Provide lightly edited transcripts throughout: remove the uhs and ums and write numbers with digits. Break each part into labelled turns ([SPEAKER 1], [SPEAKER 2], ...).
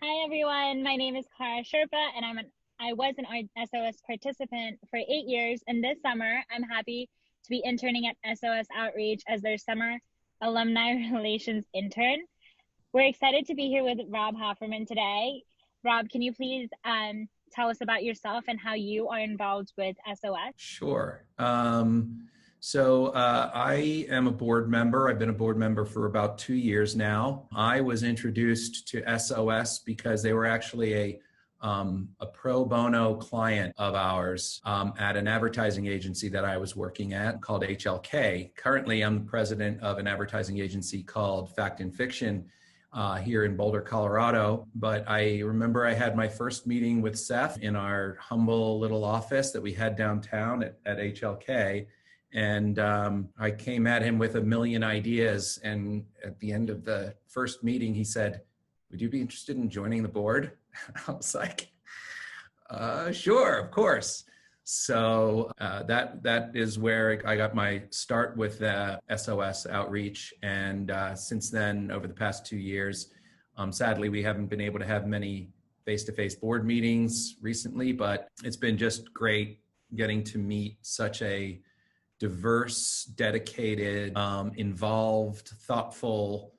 [SPEAKER 1] Hi everyone, my name is Clara Sherpa and I was an SOS participant for 8 years, and this summer I'm happy to be interning at SOS Outreach as their summer alumni relations intern. We're excited to be here with Rob Hofferman today. Rob, can you please tell us about yourself and how you are involved with SOS?
[SPEAKER 2] Sure. I am a board member. I've been a board member for about 2 years now. I was introduced to SOS because they were actually a pro bono client of ours at an advertising agency that I was working at called HLK. Currently, I'm the president of an advertising agency called Fact and Fiction here in Boulder, Colorado. But I remember I had my first meeting with Seth in our humble little office that we had downtown at HLK. And I came at him with a million ideas. And at the end of the first meeting, he said, "Would you be interested in joining the board?" I was like, sure, of course. So that is where I got my start with SOS Outreach. And since then, over the past 2 years, sadly, we haven't been able to have many face-to-face board meetings recently, but it's been just great getting to meet such a diverse, dedicated, involved, thoughtful,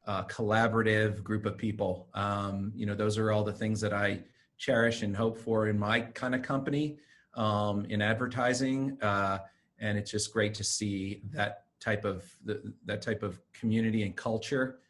[SPEAKER 2] collaborative group of people. Those are all the things that I cherish and hope for in my kind of company in advertising. And it's just great to see that type of community and culture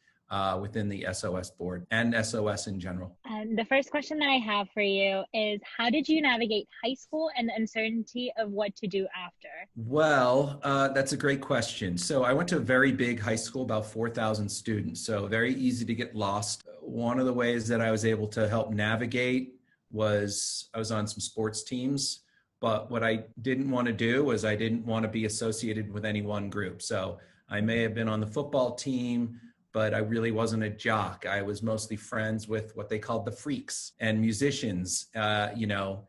[SPEAKER 2] within the SOS board and SOS in general.
[SPEAKER 1] The first question that I have for you is, how did you navigate high school and the uncertainty of what to do after?
[SPEAKER 2] Well, that's a great question. So I went to a very big high school, about 4,000 students, so very easy to get lost. One of the ways that I was able to help navigate was I was on some sports teams, but what I didn't want to do was I didn't want to be associated with any one group. So I may have been on the football team, but I really wasn't a jock. I was mostly friends with what they called the freaks and musicians, the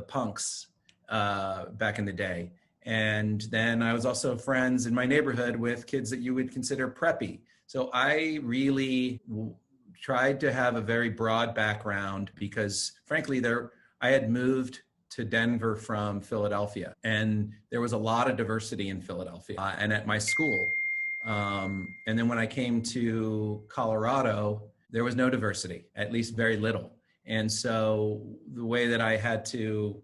[SPEAKER 2] punks back in the day. And then I was also friends in my neighborhood with kids that you would consider preppy. So I really tried to have a very broad background because, frankly, I had moved to Denver from Philadelphia, and there was a lot of diversity in Philadelphia and at my school. And then when I came to Colorado, there was no diversity, at least very little. And so the way that I had to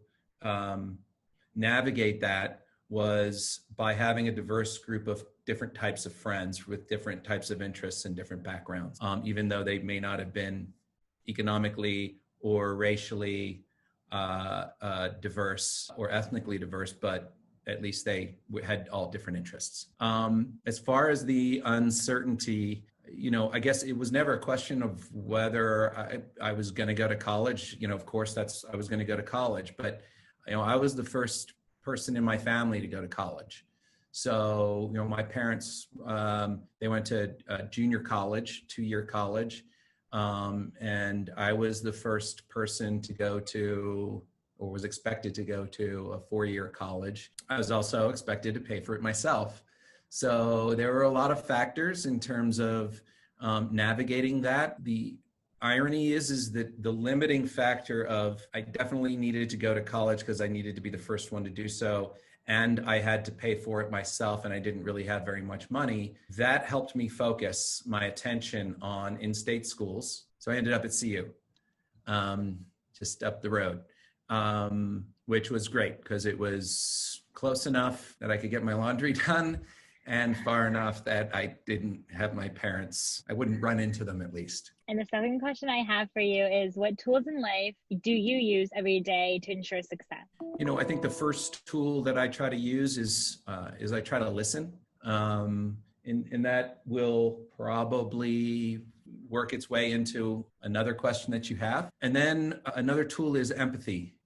[SPEAKER 2] navigate that was by having a diverse group of different types of friends with different types of interests and different backgrounds, even though they may not have been economically or racially diverse or ethnically diverse, but at least they had all different interests. As far as the uncertainty, I guess it was never a question of whether I was going to go to college. Of course, I was going to go to college, but I was the first person in my family to go to college. So, my parents, they went to junior college, 2-year college. And I was the first person to go to, or was expected to go to, a 4-year college. I was also expected to pay for it myself. So there were a lot of factors in terms of navigating that. The irony is that the limiting factor of I definitely needed to go to college because I needed to be the first one to do so, and I had to pay for it myself, and I didn't really have very much money. That helped me focus my attention on in-state schools. So I ended up at CU, just up the road, which was great because it was close enough that I could get my laundry done and far enough that I didn't have my parents, I wouldn't run into them at least.
[SPEAKER 1] And the second question I have for you is, what tools in life do you use every day to ensure success?
[SPEAKER 2] I think the first tool that I try to use is I try to listen. And that will probably work its way into another question that you have. And then another tool is empathy.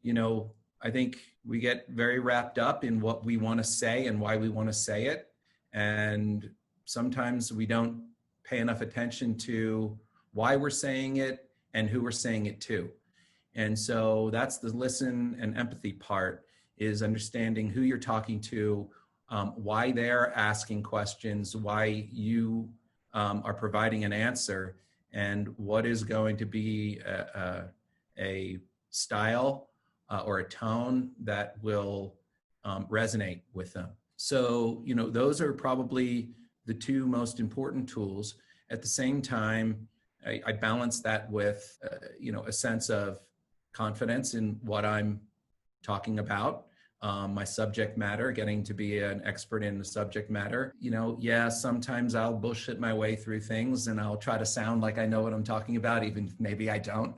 [SPEAKER 2] I think we get very wrapped up in what we want to say and why we want to say it. And sometimes we don't pay enough attention to why we're saying it and who we're saying it to. And so that's the listen and empathy part, is understanding who you're talking to, why they're asking questions, why you are providing an answer, and what is going to be a style or a tone that will resonate with them. So, those are probably the two most important tools. At the same time, I balance that with, a sense of confidence in what I'm talking about, my subject matter, getting to be an expert in the subject matter. Sometimes I'll bullshit my way through things and I'll try to sound like I know what I'm talking about, even if maybe I don't.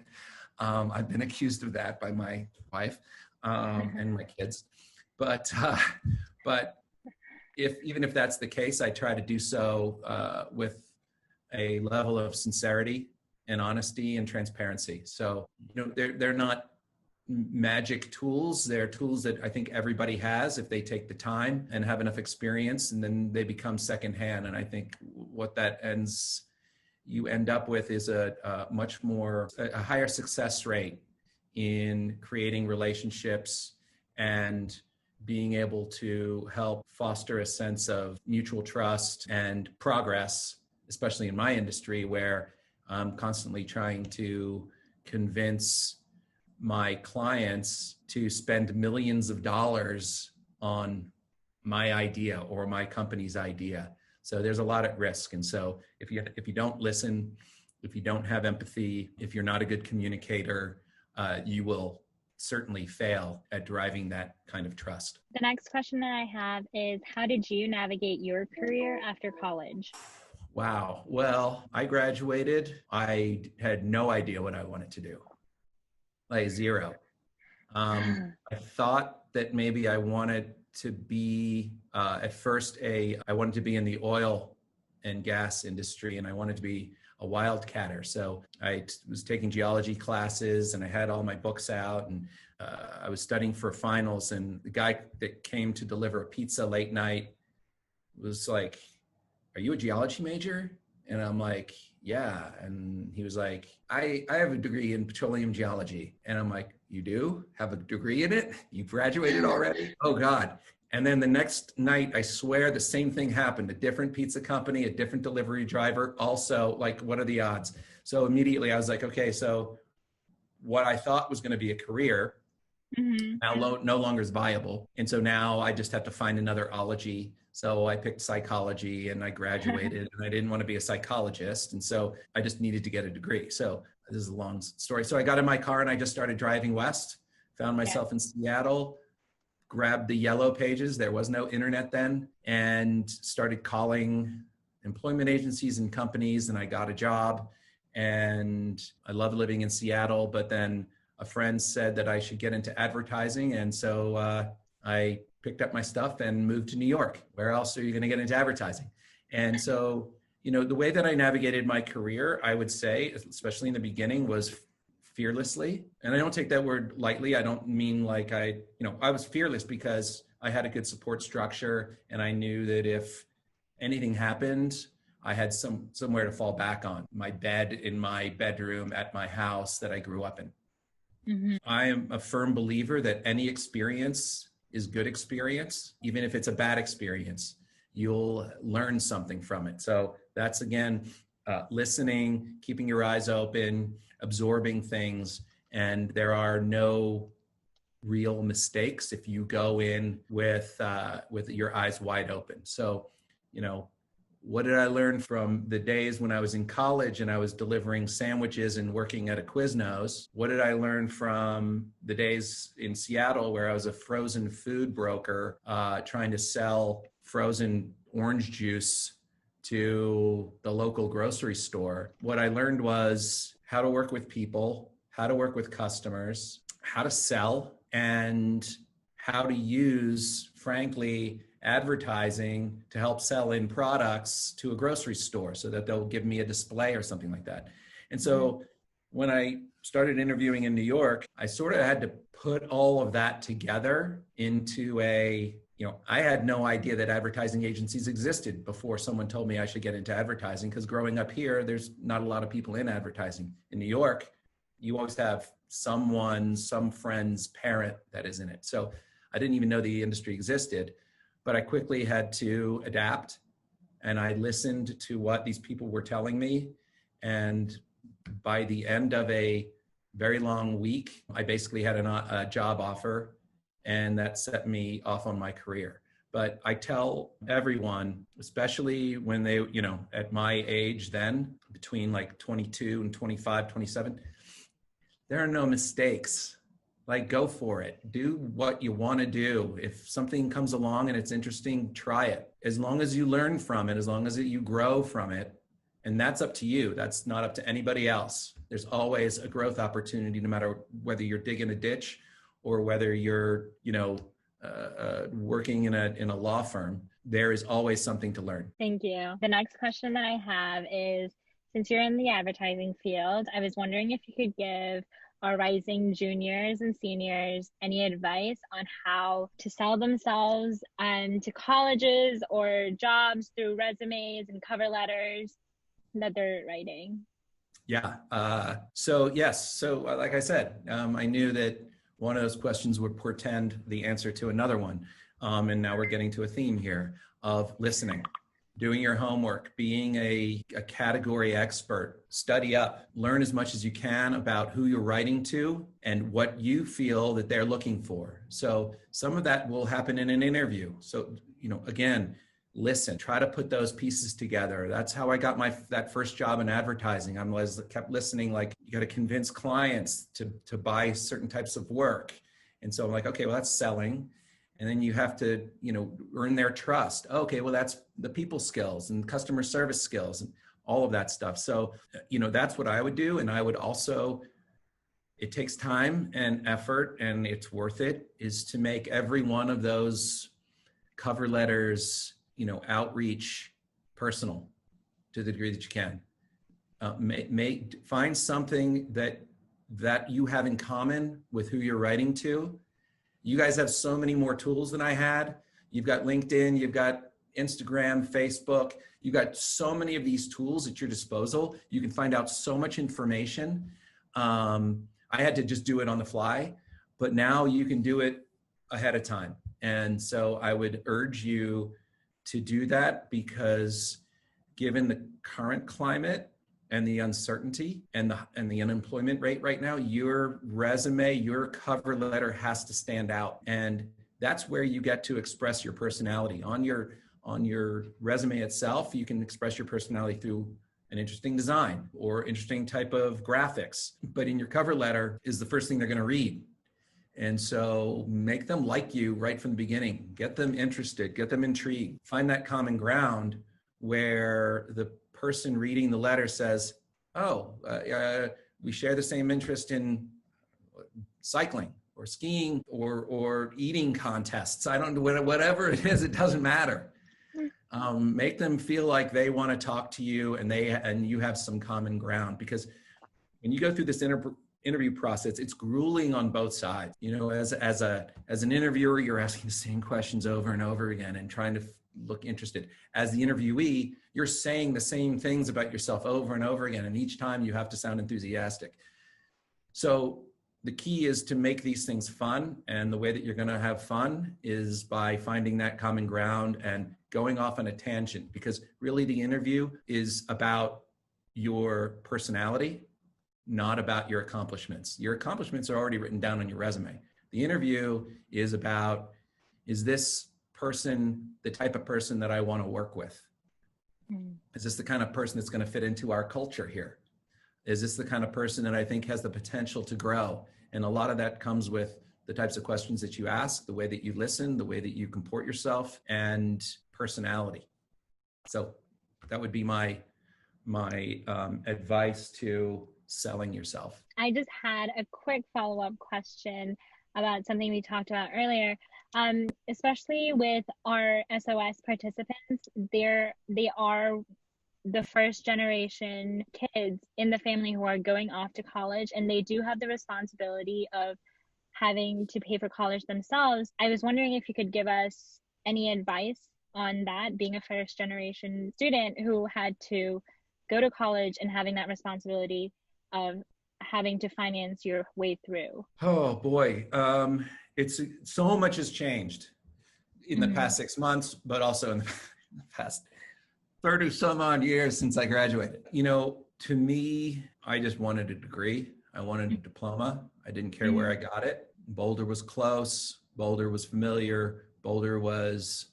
[SPEAKER 2] I've been accused of that by my wife and my kids. But even if that's the case, I try to do so with a level of sincerity and honesty and transparency. So, they're not magic tools. They're tools that I think everybody has if they take the time and have enough experience, and then they become secondhand. And I think what you end up with is a higher success rate in creating relationships and being able to help foster a sense of mutual trust and progress, especially in my industry where I'm constantly trying to convince my clients to spend millions of dollars on my idea or my company's idea. So there's a lot at risk. And so if you don't listen, if you don't have empathy, if you're not a good communicator, you will certainly fail at driving that kind of trust.
[SPEAKER 1] The next question that I have is, how did you navigate your career after college?
[SPEAKER 2] Wow. Well, I graduated. I had no idea what I wanted to do. Like zero. I thought that maybe I wanted to be, at first, I wanted to be in the oil and gas industry, and I wanted to be a wildcatter. So I was taking geology classes and I had all my books out, and I was studying for finals, and the guy that came to deliver a pizza late night was like, "Are you a geology major?" And I'm like, "Yeah." And he was like, I have a degree in petroleum geology. And I'm like, "You do have a degree in it? You graduated already?" Oh God. And then the next night, I swear the same thing happened. A different pizza company, a different delivery driver. Also, like, what are the odds? So immediately I was like, okay, so what I thought was going to be a career now no longer is viable. And so now I just have to find another ology. So I picked psychology and I graduated and I didn't want to be a psychologist. And so I just needed to get a degree. So this is a long story. So I got in my car and I just started driving west, found myself in Seattle, grabbed the yellow pages. There was no internet then, and started calling employment agencies and companies, and I got a job. And I love living in Seattle, but then a friend said that I should get into advertising. And so I picked up my stuff and moved to New York. Where else are you going to get into advertising? And so, the way that I navigated my career, I would say, especially in the beginning, was fearlessly. And I don't take that word lightly. I don't mean like I was fearless because I had a good support structure and I knew that if anything happened, I had somewhere to fall back on, my bed in my bedroom at my house that I grew up in. I am a firm believer that any experience is good experience. Even if it's a bad experience, you'll learn something from it. So that's, again, listening, keeping your eyes open, absorbing things. And there are no real mistakes if you go in with your eyes wide open. So, what did I learn from the days when I was in college and I was delivering sandwiches and working at a Quiznos? What did I learn from the days in Seattle where I was a frozen food broker trying to sell frozen orange juice to the local grocery store? What I learned was how to work with people, how to work with customers, how to sell, and how to use, frankly, advertising to help sell in products to a grocery store so that they'll give me a display or something like that. And so when I started interviewing in New York, I sort of had to put all of that together into I had no idea that advertising agencies existed before someone told me I should get into advertising, because growing up here, there's not a lot of people in advertising. In New York, you always have some friend's parent that is in it. So I didn't even know the industry existed. But I quickly had to adapt, and I listened to what these people were telling me. And by the end of a very long week, I basically had a job offer, and that set me off on my career. But I tell everyone, especially when they, at my age then, between like 22 and 25, 27, there are no mistakes. Like, go for it. Do what you want to do. If something comes along and it's interesting, try it. As long as you learn from it, as long as you grow from it, and that's up to you. That's not up to anybody else. There's always a growth opportunity, no matter whether you're digging a ditch or whether you're, working in a law firm. There is always something to learn.
[SPEAKER 1] Thank you. The next question that I have is, since you're in the advertising field, I was wondering if you could give our rising juniors and seniors any advice on how to sell themselves to colleges or jobs through resumes and cover letters that they're writing.
[SPEAKER 2] Yeah. So yes. So like I said, I knew that one of those questions would portend the answer to another one. And now we're getting to a theme here of listening, doing your homework, being a category expert, study up, learn as much as you can about who you're writing to and what you feel that they're looking for. So some of that will happen in an interview. So, again, listen, try to put those pieces together. That's how I got that first job in advertising. I kept listening, like, you got to convince clients to buy certain types of work. And so I'm like, okay, well, that's selling. And then you have to, earn their trust. Okay, well, that's the people skills and customer service skills and all of that stuff. So, that's what I would do. And I would also, it takes time and effort, and it's worth it, is to make every one of those cover letters, outreach personal to the degree that you can. Find something that you have in common with who you're writing to. You guys have so many more tools than I had. You've got LinkedIn, you've got Instagram, Facebook. You've got so many of these tools at your disposal. You can find out so much information. I had to just do it on the fly, but now you can do it ahead of time. And so I would urge you to do that, because given the current climate and the uncertainty and the unemployment rate right now, your resume, your cover letter has to stand out. And that's where you get to express your personality. On your resume itself, you can express your personality through an interesting design or interesting type of graphics. But in your cover letter is the first thing they're going to read. And so make them like you right from the beginning. Get them interested, get them intrigued. Find that common ground where the person reading the letter says, we share the same interest in cycling or skiing or eating contests. I don't know, whatever it is, it doesn't matter. Make them feel like they want to talk to you and you have some common ground, because when you go through this interview process, it's grueling on both sides. As an interviewer, you're asking the same questions over and over again and trying to look interested. As the interviewee, you're saying the same things about yourself over and over again, and each time you have to sound enthusiastic. So the key is to make these things fun, and the way that you're going to have fun is by finding that common ground and going off on a tangent, because really the interview is about your personality, not about your accomplishments. Your accomplishments are already written down on your resume. The interview is about, is this person the type of person that I want to work with? Is this the kind of person that's going to fit into our culture here? Is this the kind of person that I think has the potential to grow? And a lot of that comes with the types of questions that you ask, the way that you listen, the way that you comport yourself, and personality. So that would be my advice to selling yourself.
[SPEAKER 1] I just had a quick follow-up question about something we talked about earlier. Especially with our SOS participants, they are the first generation kids in the family who are going off to college, and they do have the responsibility of having to pay for college themselves. I was wondering if you could give us any advice on that, being a first generation student who had to go to college and having that responsibility of having to finance your way through.
[SPEAKER 2] Oh boy. It's so much has changed in the past 6 months, but also in the past 30 some odd years since I graduated. To me, I just wanted a degree. I wanted a diploma. I didn't care where I got it. Boulder was close. Boulder was familiar. Boulder was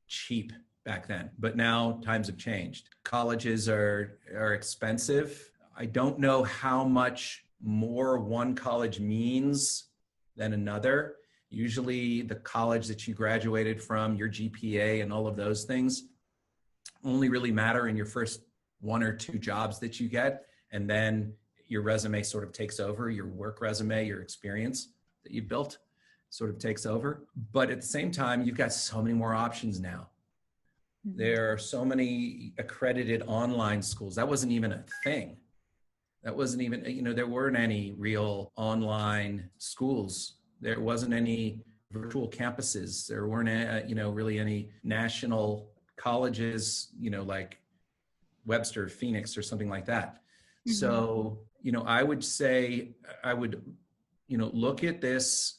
[SPEAKER 2] cheap back then. But now times have changed. Colleges are expensive. I don't know how much more one college means than another. Usually the college that you graduated from, your GPA and all of those things only really matter in your first one or two jobs that you get. And then your resume sort of takes over, your work resume, your experience that you built sort of takes over. But at the same time, you've got so many more options now. There are so many accredited online schools. That wasn't even a thing. That wasn't even, there weren't any real online schools. There wasn't any virtual campuses. There weren't, really any national colleges, like Webster, Phoenix, or something like that. So, I would say I would, look at this.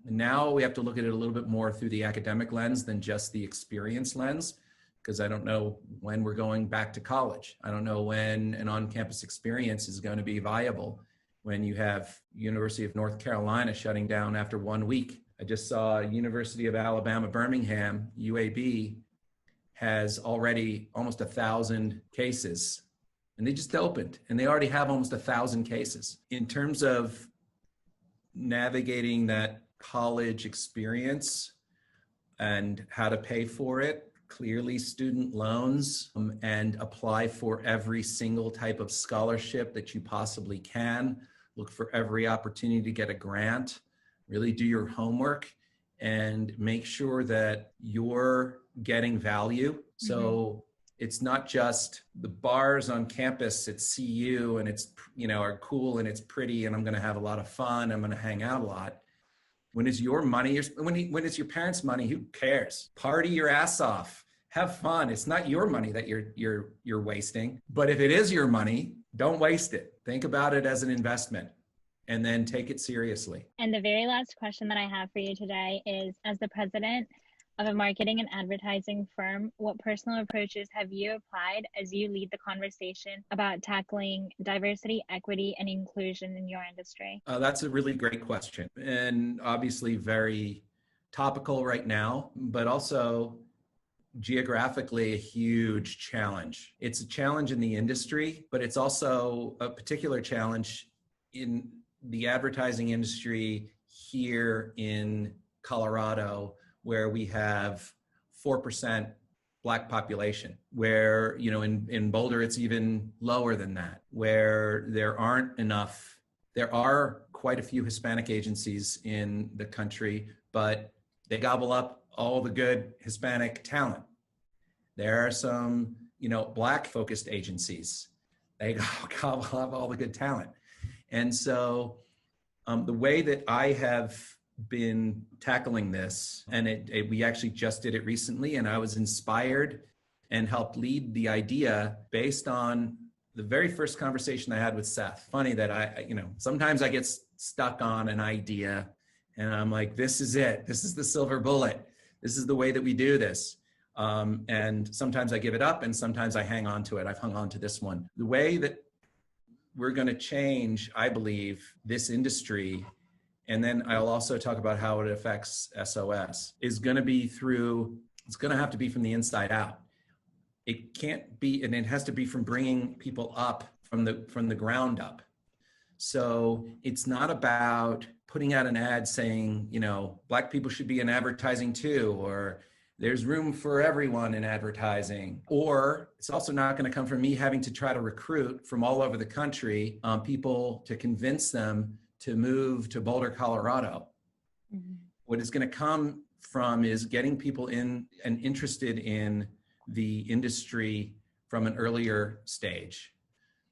[SPEAKER 2] Now we have to look at it a little bit more through the academic lens than just the experience lens, because I don't know when we're going back to college. I don't know when an on-campus experience is going to be viable when you have University of North Carolina shutting down after 1 week. I just saw University of Alabama, Birmingham, UAB, has already almost 1,000 cases. And they just opened, and they already have almost 1,000 cases. In terms of navigating that college experience and how to pay for it, clearly student loans, and apply for every single type of scholarship that you possibly can. Look for every opportunity to get a grant. Really do your homework and make sure that you're getting value. So it's not just the bars on campus at CU and it's, are cool and it's pretty and I'm going to have a lot of fun. I'm going to hang out a lot. When it's your money, when it's your parents' money, who cares? Party your ass off. Have fun. It's not your money that you're wasting. But if it is your money, don't waste it. Think about it as an investment and then take it seriously.
[SPEAKER 1] And the very last question that I have for you today is, as the president of a marketing and advertising firm, what personal approaches have you applied as you lead the conversation about tackling diversity, equity, and inclusion in your industry?
[SPEAKER 2] That's a really great question, and obviously very topical right now, but also geographically a huge challenge. It's a challenge in the industry, but it's also a particular challenge in the advertising industry here in Colorado, where we have 4% Black population, where, in Boulder, it's even lower than that, where there are quite a few Hispanic agencies in the country, but they gobble up all the good Hispanic talent. There are some, Black focused agencies. They gobble up all the good talent. And so the way that I have been tackling this, and we actually just did it recently, and I was inspired and helped lead the idea based on the very first conversation I had with Seth. Funny that sometimes I get stuck on an idea and I'm like, this is it. This is the silver bullet. This is the way that we do this. And sometimes I give it up and sometimes I hang on to it. I've hung on to this one. The way that we're going to change, I believe, this industry, and then I'll also talk about how it affects SOS, is going to be it's going to have to be from the inside out. It can't be, and it has to be from bringing people up from the ground up. So it's not about putting out an ad saying, Black people should be in advertising too, or there's room for everyone in advertising. Or it's also not going to come from me having to try to recruit from all over the country people to convince them to move to Boulder, Colorado. Mm-hmm. What is going to come from is getting people in and interested in the industry from an earlier stage.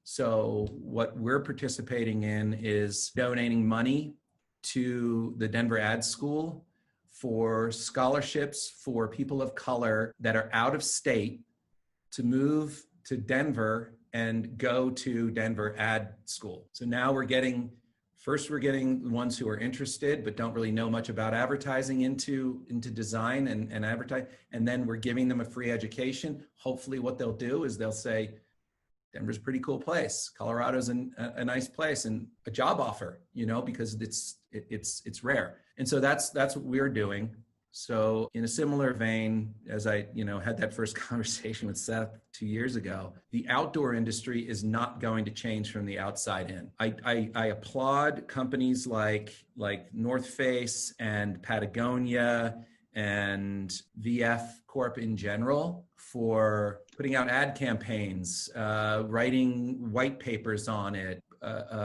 [SPEAKER 2] So what we're participating in is donating money to the Denver Ad School for scholarships for people of color that are out of state to move to Denver and go to Denver Ad School. So now we're getting the ones who are interested but don't really know much about advertising into design and advertise, and then we're giving them a free education. Hopefully what they'll do is they'll say, Denver's a pretty cool place. Colorado's a nice place, and a job offer, because it's rare. And so that's what we're doing. So in a similar vein, as I, had that first conversation with Seth 2 years ago, the outdoor industry is not going to change from the outside in. I applaud companies like North Face and Patagonia and VF Corp in general for putting out ad campaigns, writing white papers on it,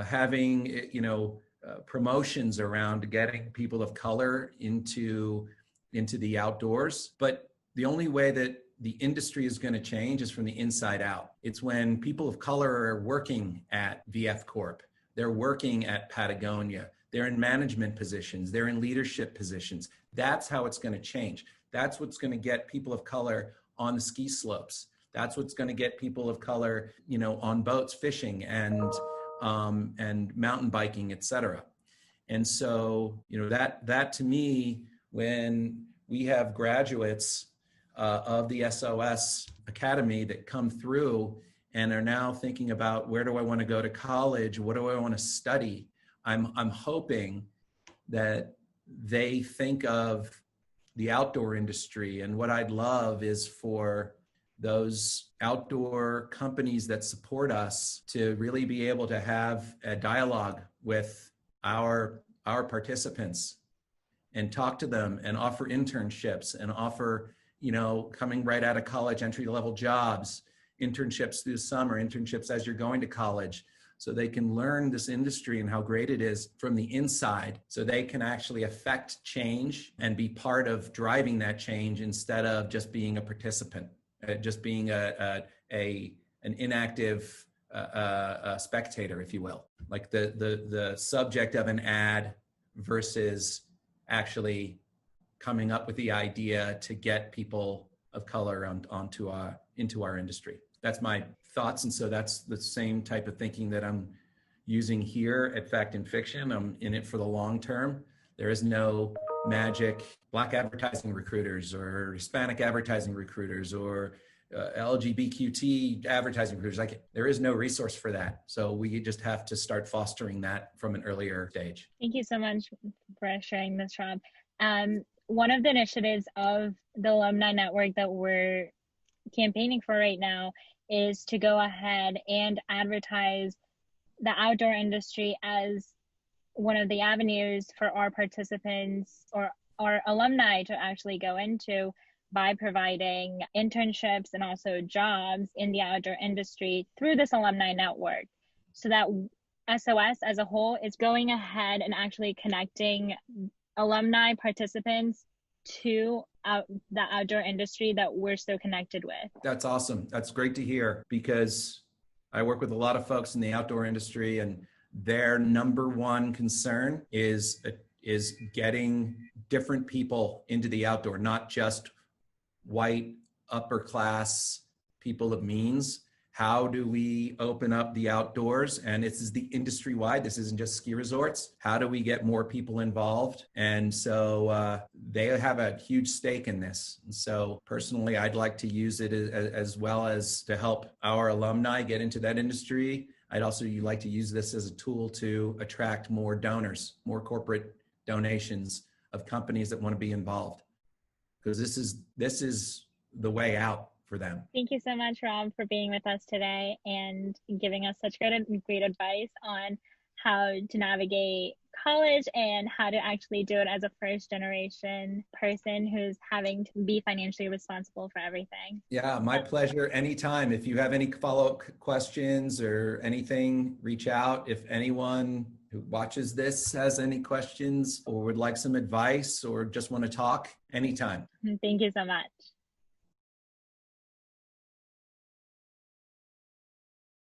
[SPEAKER 2] having, promotions around getting people of color into the outdoors. But the only way that the industry is going to change is from the inside out. It's when people of color are working at VF Corp, they're working at Patagonia, they're in management positions, they're in leadership positions. That's how it's going to change. That's what's going to get people of color on the ski slopes. That's what's going to get people of color, on boats, fishing and mountain biking, et cetera. And so, that to me, when we have graduates of the SOS Academy that come through and are now thinking about, where do I want to go to college? What do I want to study? I'm hoping that they think of the outdoor industry. And what I'd love is for those outdoor companies that support us to really be able to have a dialogue with our participants and talk to them and offer internships and offer, coming right out of college, entry-level jobs, internships through the summer, internships as you're going to college, so they can learn this industry and how great it is from the inside, so they can actually affect change and be part of driving that change instead of just being a participant, just being an inactive spectator, if you will, like the subject of an ad versus actually coming up with the idea to get people of color into our industry. That's my thoughts. And so that's the same type of thinking that I'm using here at Fact and Fiction. I'm in it for the long term. There is no magic Black advertising recruiters or Hispanic advertising recruiters or LGBTQ advertising recruiters. There is no resource for that. So we just have to start fostering that from an earlier stage.
[SPEAKER 1] Thank you so much for sharing this, Rob. One of the initiatives of the Alumni Network that we're campaigning for right now is to go ahead and advertise the outdoor industry as one of the avenues for our participants or our alumni to actually go into by providing internships and also jobs in the outdoor industry through this alumni network, so that SOS as a whole is going ahead and actually connecting alumni participants to the outdoor industry that we're so connected with.
[SPEAKER 2] That's awesome. That's great to hear, because I work with a lot of folks in the outdoor industry, and their number one concern is getting different people into the outdoor, not just white, upper class people of means. How do we open up the outdoors? And this is the industry wide. This isn't just ski resorts. How do we get more people involved? And so they have a huge stake in this. And so personally, I'd like to use it as well as to help our alumni get into that industry. I'd also like to use this as a tool to attract more donors, more corporate donations of companies that want to be involved, because this is the way out for them.
[SPEAKER 1] Thank you so much, Rob, for being with us today and giving us such great advice on how to navigate college and how to actually do it as a first generation person who's having to be financially responsible for everything.
[SPEAKER 2] Yeah, my pleasure. Anytime. If you have any follow-up questions or anything, reach out. If anyone who watches this has any questions or would like some advice or just want to talk, anytime.
[SPEAKER 1] Thank you so much.